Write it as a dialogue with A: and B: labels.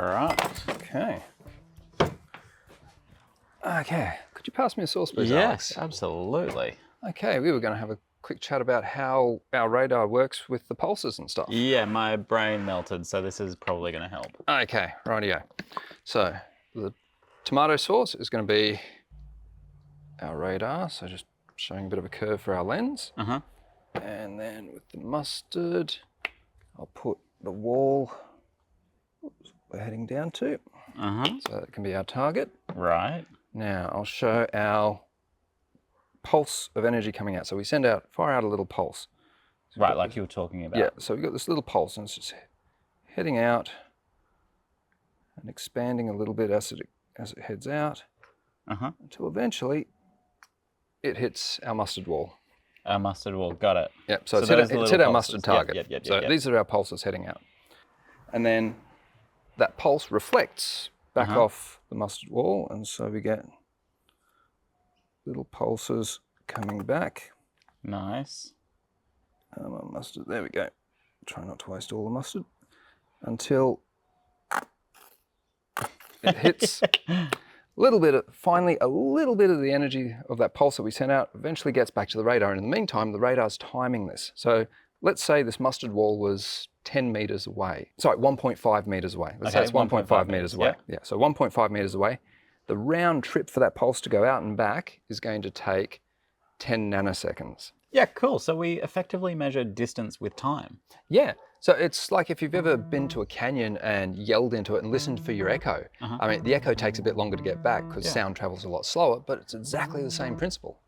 A: right.
B: Okay. Okay, could you pass me a sauce, please,
A: Yes,
B: Alex?
A: absolutely.
B: Okay, we were going to have a quick chat about how our radar works with the pulses and stuff.
A: Yeah, my brain melted, so this is probably going to help.
B: Okay, rightio. So the tomato sauce is going to be our radar, so just showing a bit of a curve for our lens. And then with the mustard, I'll put the wall we're heading down to. So that can be our target.
A: Right.
B: Now I'll show our pulse of energy coming out. So we fire out a little pulse. So
A: Right, like you were talking about.
B: Yeah, so we've got this little pulse and it's just heading out and expanding a little bit as it heads out until eventually it hits our mustard wall.
A: Our mustard wall, got it.
B: Yep, so it's hit our mustard target. So these are our pulses heading out. And then that pulse reflects back off the mustard wall, and so we get little pulses coming back.
A: Nice.
B: Mustard, there we go. Try not to waste all the mustard until it hits finally a little bit of the energy of that pulse that we sent out eventually gets back to the radar. And in the meantime, the radar's timing this. So let's say this mustard wall was 10 meters away. Sorry, 1.5 meters away. Let's say it's 1.5 meters away. Yeah, so 1.5 meters away. The round trip for that pulse to go out and back is going to take 10 nanoseconds.
A: Yeah, cool. So we effectively measure distance with time.
B: Yeah. So it's like if you've ever been to a canyon and yelled into it and listened for your echo. I mean, the echo takes a bit longer to get back because sound travels a lot slower, but it's exactly the same principle.